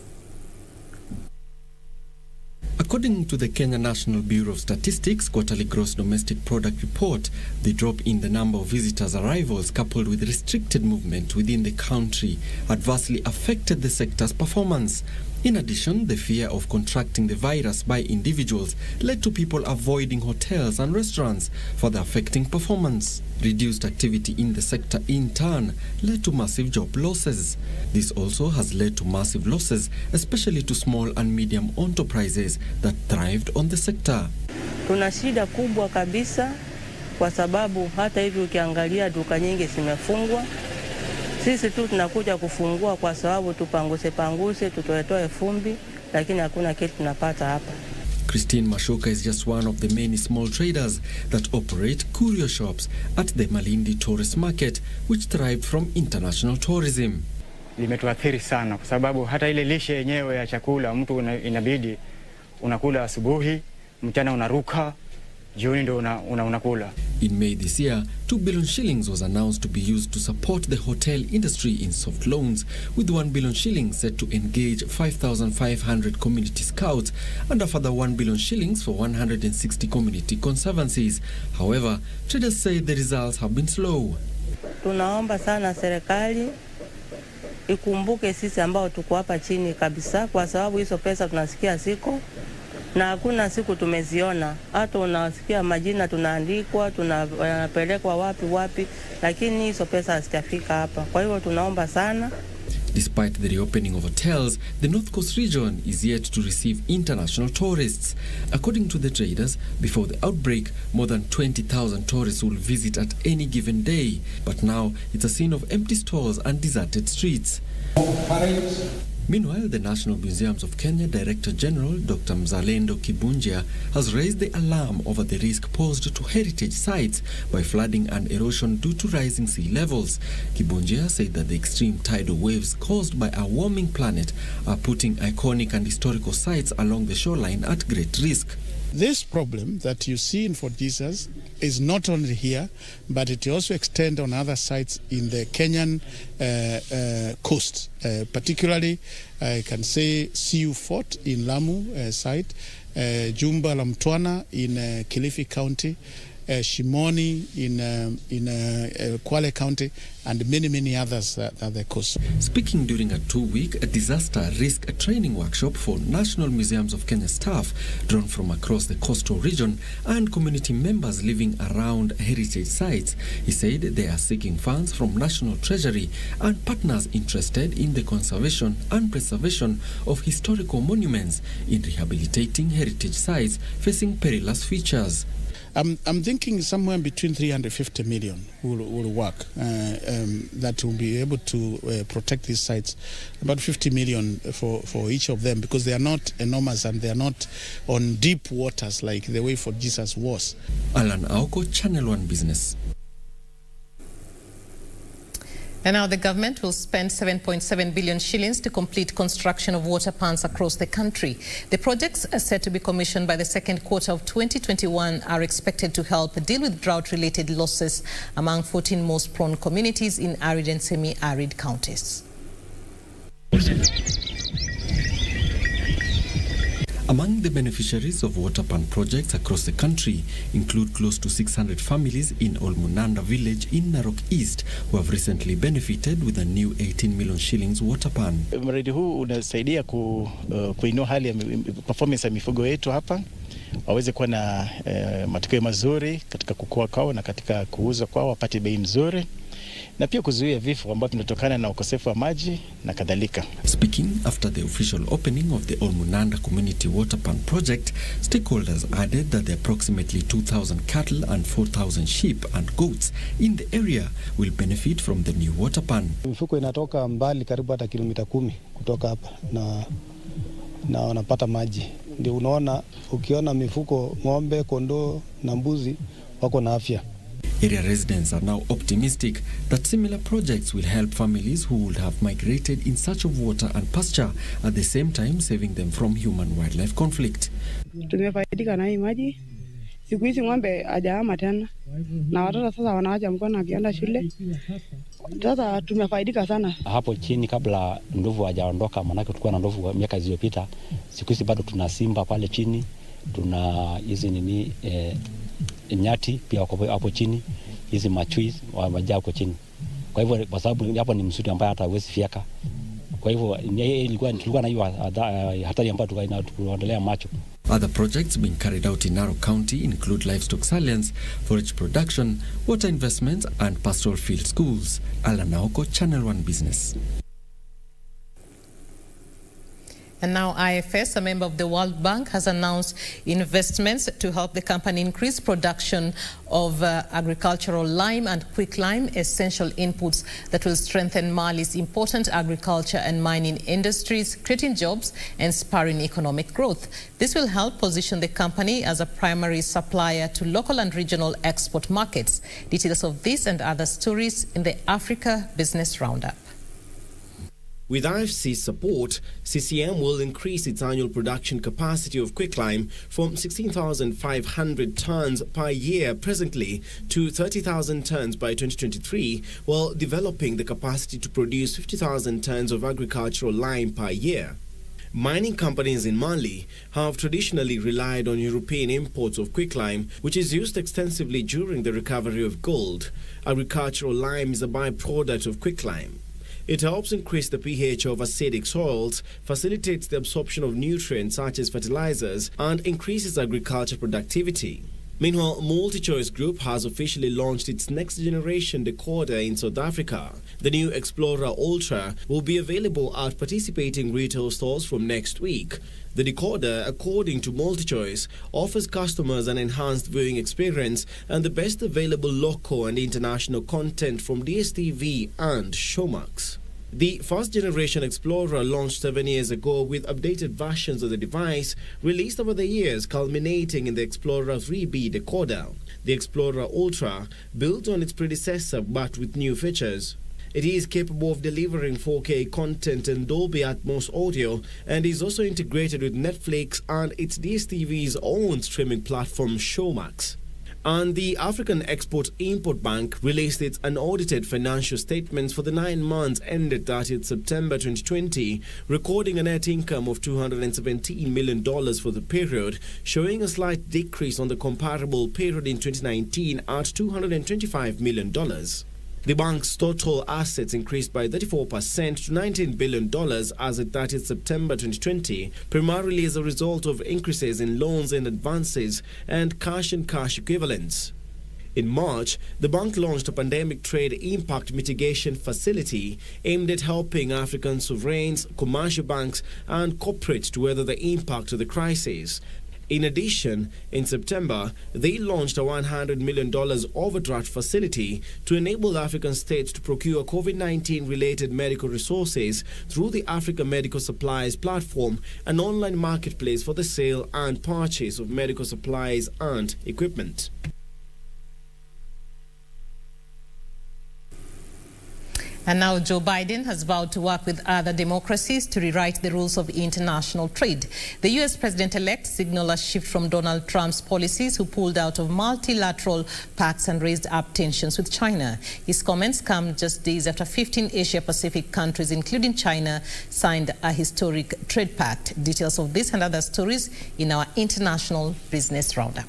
According to the Kenya National Bureau of Statistics quarterly gross domestic product report, the drop in the number of visitors' arrivals coupled with restricted movement within the country adversely affected the sector's performance. In addition, the fear of contracting the virus by individuals led to people avoiding hotels and restaurants, further affecting performance. Reduced activity in the sector in turn led to massive job losses. This also has led to massive losses, especially to small and medium enterprises that thrived on the sector. Tuna shida kubwa kabisa kwa sababu hata hivi ukiangalia duka nyingi zimefungwa. Sisi tu tunakuja kufungua kwa sababu tupanguse tutoe fumbi, lakini hakuna kitu tunapata hapa. Christine Mashoka is just one of the many small traders that operate curio shops at the Malindi tourist market, which thrived from international tourism. Limetuathiri sana kwa sababu hata ile lishe yenyewe ya chakula mtu inabidi unakula asubuhi, mchana unaruka, jioni ndo unakula. In May this year, 2 billion shillings was announced to be used to support the hotel industry in soft loans, with 1 billion shillings set to engage 5,500 community scouts and a further 1 billion shillings for 160 community conservancies. However, traders say the results have been slow. Tunaomba sana serikali ikumbuke sisi ambao tuko hapa chini kabisa, kwa sababu hizo pesa tunasikia siko na hakuna siku tumeziona. Hata unasikia majina tunaandikwa, tunapelekwa wapi, lakini hizo pesa hazijafika hapa. Kwa hivyo tunaomba sana. Despite the reopening of hotels, the North Coast region is yet to receive international tourists. According to the traders, before the outbreak, more than 20,000 tourists will visit at any given day. But now, it's a scene of empty stores and deserted streets. Meanwhile, the National Museums of Kenya Director General Dr. Mzalendo Kibunjia has raised the alarm over the risk posed to heritage sites by flooding and erosion due to rising sea levels. Kibunjia said that the extreme tidal waves caused by a warming planet are putting iconic and historical sites along the shoreline at great risk. This problem that you see in Fort Jesus is not only here, but it also extends on other sites in the Kenyan coast. Particularly, I can say Siu Fort in Lamu site, Jumba la Mtwana in Kilifi County, Shimoni in Kwale County, and many others at the coast. Speaking during a 2-week disaster risk training workshop for National Museums of Kenya staff drawn from across the coastal region and community members living around heritage sites, he said they are seeking funds from National Treasury and partners interested in the conservation and preservation of historical monuments in rehabilitating heritage sites facing perilous features. I'm thinking somewhere between 350 million will work. That will be able to protect these sites. About 50 million for each of them, because they are not enormous and they are not on deep waters like the way Fort Jesus was. Alan Aoko, Channel 1 Business. And now the government will spend 7.7 billion shillings to complete construction of water pans across the country. The projects are set to be commissioned by the second quarter of 2021 are expected to help deal with drought-related losses among 14 most prone communities in arid and semi-arid counties. Among the beneficiaries of water pan projects across the country include close to 600 families in Olmunanda village in Narok East who have recently benefited with a new 18 million shillings water pan. Mradi huu unasaidia kuinua hali ya performance ya mifugo yetu hapa, waweze kuwa na matokeo mazuri katika kukua kwao na katika kuuza kwao, wapate bei nzuri, na pia kuzuia vifo ambavyo vinatokana na ukosefu wa maji na kadhalika. Speaking after the official opening of the Olmunanda Community Water Pan Project, stakeholders added that the approximately 2,000 cattle and 4,000 sheep and goats in the area will benefit from the new water pan. Mifuko inatoka mbali karibu hata kilomita 10 kutoka hapa na wanapata maji. Ndio unaona, ukiona mifuko ng'ombe, kondoo na mbuzi wako na afya. Area residents are now optimistic that similar projects will help families who would have migrated in search of water and pasture, at the same time saving them from human-wildlife conflict. Tumefaidika na hii maji. Siku hizi ng'ombe hajahama tena. Na watoto sasa wanaacha mkono akienda shule. Sasa tumefaidika sana. Hapo chini kabla ndovu hajaondoka, manake tulikuwa na ndovu miaka zilizopita. Siku hizi bado tuna simba pale chini. Tuna hizi nyati pia wako hapo chini. Hizi machui wamejaa hapo chini. Kwa hivyo kwa sababu hapo ni msitu ambaye hata huwezi fyeka. Kwa hivyo tulikuwa na hiyo hatari ambayo tunaendelea macho. Other projects being carried out in Narok County include livestock salience, forage production, water investments and pastoral field schools. Alan Naoko, Channel 1 Business. And now IFS, a member of the World Bank, has announced investments to help the company increase production of agricultural lime and quicklime, essential inputs that will strengthen Mali's important agriculture and mining industries, creating jobs and spurring economic growth. This will help position the company as a primary supplier to local and regional export markets. Details of this and other stories in the Africa Business Roundup. With IFC's support, CCM will increase its annual production capacity of quicklime from 16,500 tons per year presently to 30,000 tons by 2023, while developing the capacity to produce 50,000 tons of agricultural lime per year. Mining companies in Mali have traditionally relied on European imports of quicklime, which is used extensively during the recovery of gold. Agricultural lime is a byproduct of quicklime. It helps increase the pH of acidic soils, facilitates the absorption of nutrients such as fertilizers, and increases agriculture productivity. Meanwhile, MultiChoice Group has officially launched its next-generation decoder in South Africa. The new Explorer Ultra will be available at participating retail stores from next week. The decoder, according to MultiChoice, offers customers an enhanced viewing experience and the best available local and international content from DSTV and Showmax. The first-generation Explorer launched 7 years ago with updated versions of the device released over the years, culminating in the Explorer 3B decoder. The Explorer Ultra built on its predecessor but with new features. It is capable of delivering 4K content and Dolby Atmos audio and is also integrated with Netflix and its DSTV's own streaming platform Showmax. And the African Export-Import Bank released its unaudited financial statements for the 9 months ended 30th September 2020, recording a net income of $217 million for the period, showing a slight decrease on the comparable period in 2019 at $225 million. The bank's total assets increased by 34% to $19 billion as of 30th September 2020, primarily as a result of increases in loans and advances and cash equivalents. In March, the bank launched a pandemic trade impact mitigation facility aimed at helping African sovereigns, commercial banks, and corporates to weather the impact of the crisis. In addition, in September, they launched a $100 million overdraft facility to enable African states to procure COVID-19 related medical resources through the Africa Medical Supplies Platform, an online marketplace for the sale and purchase of medical supplies and equipment. And now Joe Biden has vowed to work with other democracies to rewrite the rules of international trade. The U.S. president-elect signaled a shift from Donald Trump's policies, who pulled out of multilateral pacts and raised up tensions with China. His comments come just days after 15 Asia-Pacific countries, including China, signed a historic trade pact. Details of this and other stories in our International Business Roundup.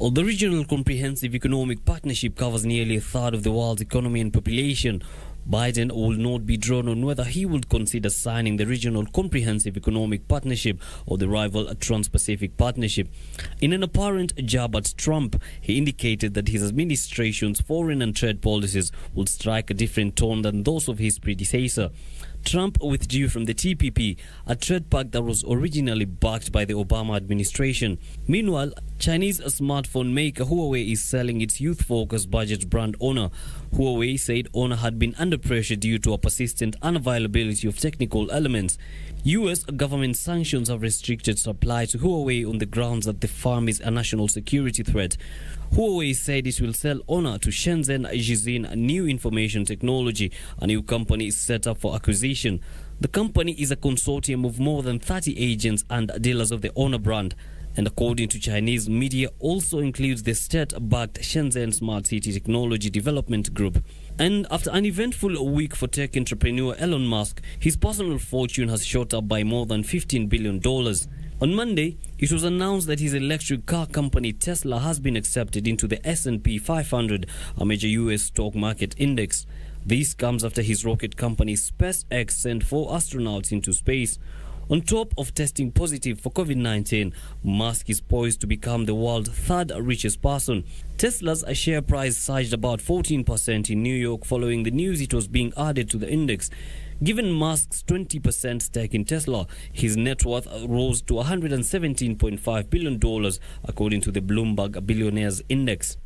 The Regional Comprehensive Economic Partnership covers nearly a third of the world's economy and population. Biden will not be drawn on whether he would consider signing the Regional Comprehensive Economic Partnership or the rival Trans-Pacific Partnership. In an apparent jab at Trump, he indicated that his administration's foreign and trade policies would strike a different tone than those of his predecessor. Trump withdrew from the TPP, a trade pact that was originally backed by the Obama administration. Meanwhile, Chinese smartphone maker Huawei is selling its youth-focused budget brand Honor. Huawei said Honor had been under pressure due to a persistent unavailability of technical elements. U.S. government sanctions have restricted supply to Huawei on the grounds that the firm is a national security threat. Huawei said it will sell Honor to Shenzhen Jizin New Information Technology, a new company is set up for acquisition. The company is a consortium of more than 30 agents and dealers of the Honor brand, and according to Chinese media, also includes the state-backed Shenzhen Smart City Technology Development Group. And after an eventful week for tech entrepreneur Elon Musk, his personal fortune has shot up by more than $15 billion. On Monday, it was announced that his electric car company Tesla has been accepted into the S&P 500, a major U.S. stock market index. This comes after his rocket company SpaceX sent 4 astronauts into space. On top of testing positive for COVID-19, Musk is poised to become the world's 3rd richest person. Tesla's share price surged about 14% in New York following the news it was being added to the index. Given Musk's 20% stake in Tesla, his net worth rose to $117.5 billion, according to the Bloomberg Billionaires Index.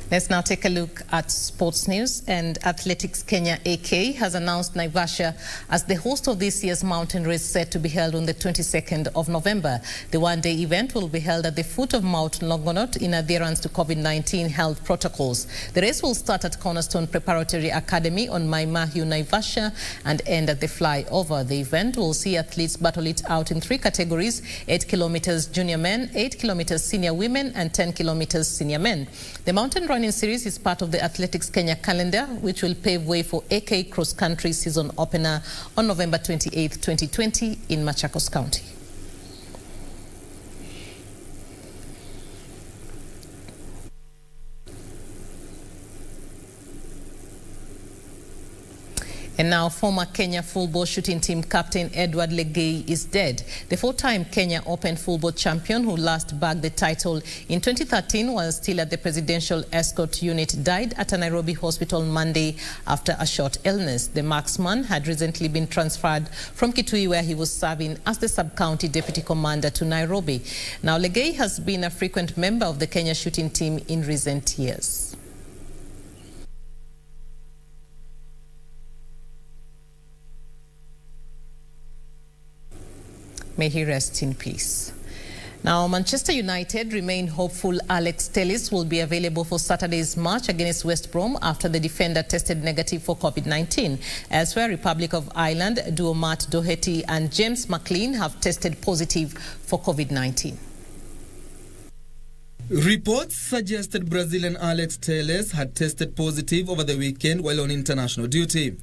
Let's now take a look at sports news. And Athletics Kenya AK has announced Naivasha as the host of this year's mountain race set to be held on the 22nd of November. The one-day event will be held at the foot of Mount Longonot in adherence to COVID-19 health protocols. The race will start at Cornerstone Preparatory Academy on Mai Mahiu, Naivasha, and end at the flyover. The event will see athletes battle it out in 3 categories: 8 kilometers junior men, 8 kilometers senior women, and 10 kilometers senior men. The mountain running series is part of the Athletics Kenya calendar, which will pave way for AK Cross Country season opener on November 28, 2020 in Machakos County. And now, former Kenya football shooting team captain Edward Legay is dead. The 4-time Kenya Open football champion, who last bagged the title in 2013 while still at the Presidential Escort Unit, died at a Nairobi hospital Monday after a short illness. The marksman had recently been transferred from Kitui, where he was serving as the sub-county deputy commander, to Nairobi. Now, Legay has been a frequent member of the Kenya shooting team in recent years. May he rest in peace. Now, Manchester United remain hopeful Alex Telles will be available for Saturday's match against West Brom after the defender tested negative for COVID-19. Elsewhere, Republic of Ireland duo Matt Doherty and James McLean have tested positive for COVID-19. Reports suggested Brazilian Alex Telles had tested positive over the weekend while on international duty.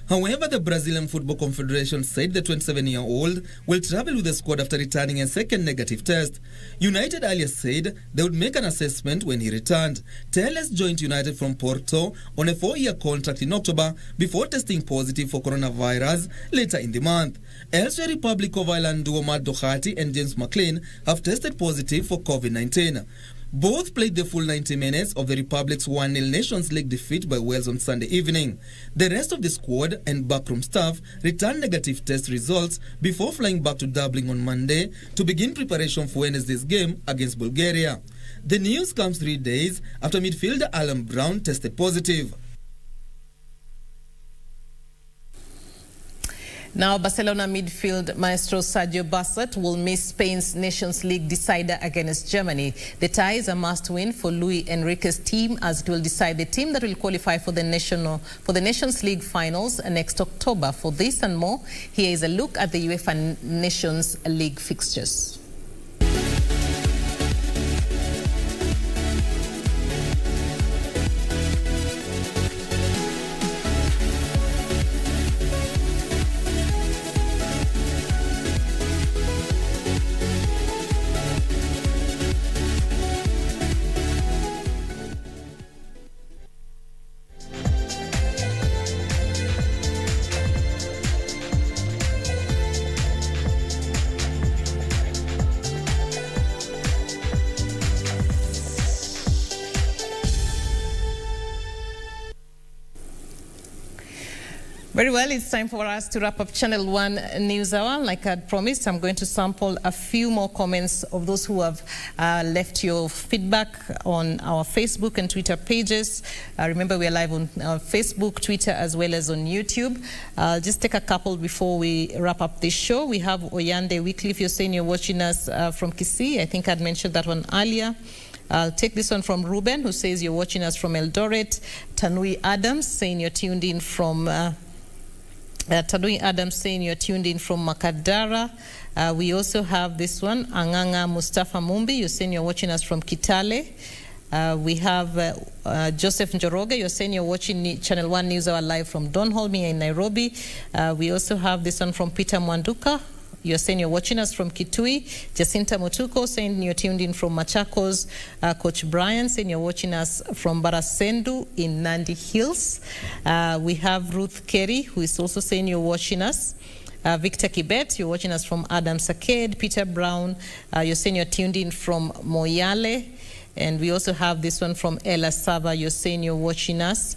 However, the Brazilian Football Confederation said the 27-year-old will travel with the squad after returning a second negative test. United earlier said they would make an assessment when he returned. Telles joined United from Porto on a 4-year contract in October before testing positive for coronavirus later in the month. Elsewhere, Republic of Ireland duo Matt Doherty and James McLean have tested positive for COVID-19. Both played the full 90 minutes of the Republic's 1-0 Nations League defeat by Wales on Sunday evening. The rest of the squad and backroom staff returned negative test results before flying back to Dublin on Monday to begin preparation for Wednesday's game against Bulgaria. The news comes 3 days after midfielder Alan Brown tested positive. Now, Barcelona midfield maestro Sergio Busquets will miss Spain's Nations League decider against Germany. The tie is a must-win for Luis Enrique's team, as it will decide the team that will qualify for the Nations League finals next October. For this and more, here is a look at the UEFA Nations League fixtures. Very well, it's time for us to wrap up Channel 1 News Hour. Like I had promised, I'm going to sample a few more comments of those who have left your feedback on our Facebook and Twitter pages. Remember, we are live on Facebook, Twitter, as well as on YouTube. Just take a couple before we wrap up this show. We have Oyande Wycliffe. You're saying you're watching us from Kisii. I think I'd mentioned that one earlier. I'll take this one from Ruben, who says you're watching us from Eldoret. Tanui Adams saying you're tuned in from Makadara. We also have this one, Anganga Mustafa Mumbi. You're saying you're watching us from Kitale. We have Joseph Njoroge. You're saying you're watching Channel 1 News Hour live from Donholm in Nairobi. We also have this one from Peter Mwanduka. You're saying you're watching us from Kitui. Jacinta Motuko saying you're tuned in from Machakos. Coach Brian saying you're watching us from Barasendu in Nandi Hills. We have Ruth Kerry, who is also saying you're watching us. Victor Kibet, you're watching us from Adams Arcade. Peter Brown, you're saying you're tuned in from Moyale. And we also have this one from Ella Saba. You're saying you're watching us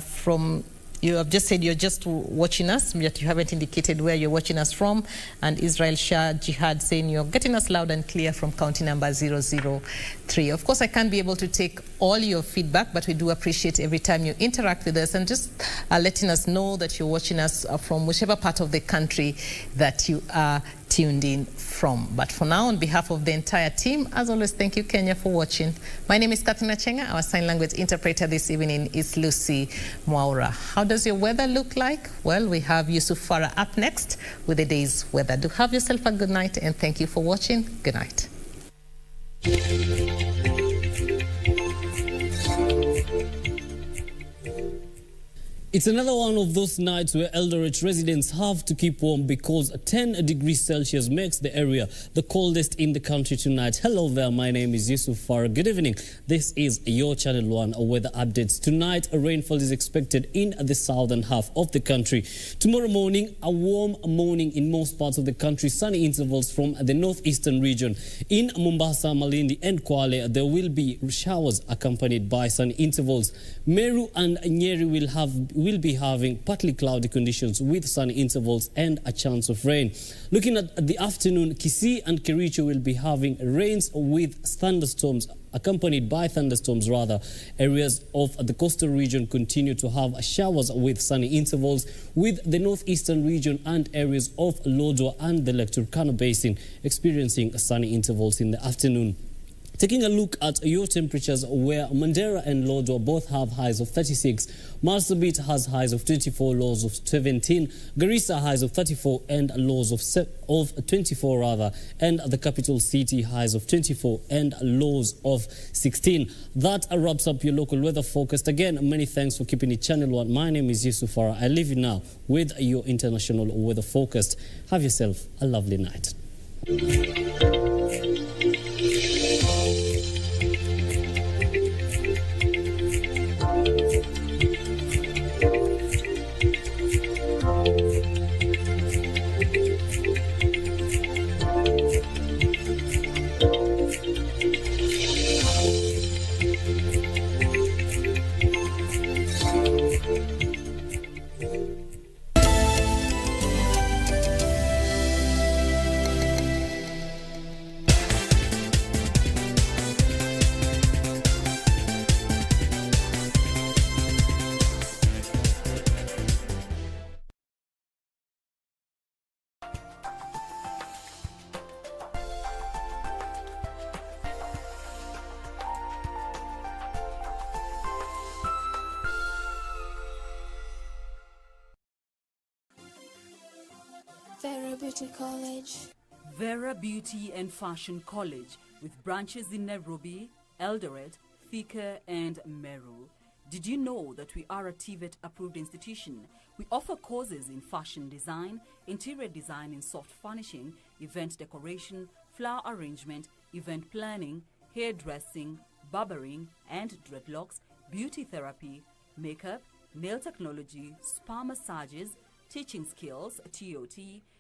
from... You have just said you're just watching us, but you haven't indicated where you're watching us from. And Israel Shah Jihad saying you're getting us loud and clear from county number 003. Of course, I can't be able to take all your feedback, but we do appreciate every time you interact with us and just letting us know that you're watching us from whichever part of the country that you are tuned in from. But for now, on behalf of the entire team, as always, thank you, Kenya, for watching. My name is Catherine Achieng'a. Our sign language interpreter this evening is Lucy Mwaura. How does your weather look like? Well, we have Yusuf Farah up next with the day's weather. Do have yourself a good night, and thank you for watching. Good night. It's another one of those nights where Eldoret residents have to keep warm because 10 degrees Celsius makes the area the coldest in the country tonight. Hello there, my name is Yusuf Farah. Good evening. This is your Channel 1 weather updates. Tonight, rainfall is expected in the southern half of the country. Tomorrow morning, a warm morning in most parts of the country. Sunny intervals from the northeastern region. In Mombasa, Malindi and Kwale, there will be showers accompanied by sunny intervals. Meru and Nyeri will be having partly cloudy conditions with sunny intervals and a chance of rain. Looking at the afternoon, Kisii and Kericho will be having rains with thunderstorms, accompanied by thunderstorms rather. Areas of the coastal region continue to have showers with sunny intervals, with the northeastern region and areas of Lodwar and the Lake Turkana Basin experiencing sunny intervals in the afternoon. Taking a look at your temperatures, where Mandera and Lodwar both have highs of 36, Marsabit has highs of 24, lows of 17, Garissa highs of 34 and lows of 24 rather, and the capital city highs of 24 and lows of 16. That wraps up your local weather forecast. Again, many thanks for keeping it Channel 1. My name is Yusuf Farah. I leave you now with your international weather forecast. Have yourself a lovely night. Vera Beauty College. Vera Beauty and Fashion College, with branches in Nairobi, Eldoret, Thika and Meru. Did you know that we are a TVET approved institution? We offer courses in fashion design, interior design in soft furnishing, event decoration, flower arrangement, event planning, hairdressing, barbering and dreadlocks, beauty therapy, makeup, nail technology, spa massages, teaching skills, TOT,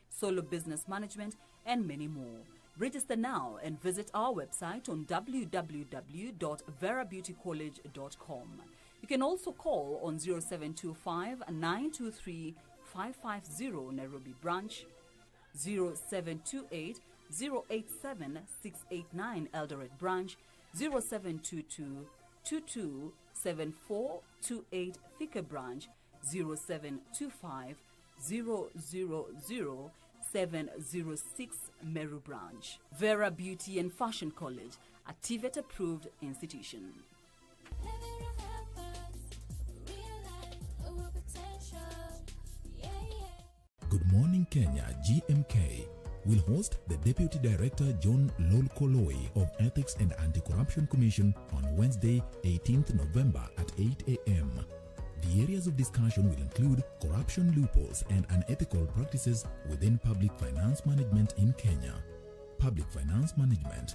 solo business management, and many more. Register now and visit our website on www.verabeautycollege.com. You can also call on 0725 923 550 Nairobi branch, 0728 087 689 Eldoret branch, 0722 227428 Thika branch, 0725 000 706 Meru branch. Vera Beauty and Fashion College, a TVET approved institution. Good Morning Kenya GMK will host the Deputy Director John Lolkoloi of Ethics and Anti-Corruption Commission on Wednesday, 18th November at 8 a.m. The areas of discussion will include corruption loopholes and unethical practices within public finance management in Kenya, public finance management,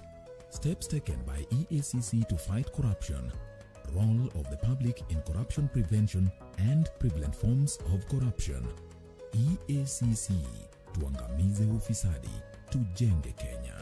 steps taken by EACC to fight corruption, role of the public in corruption prevention and prevalent forms of corruption. EACC, tuangamize ufisadi, tujenge Kenya.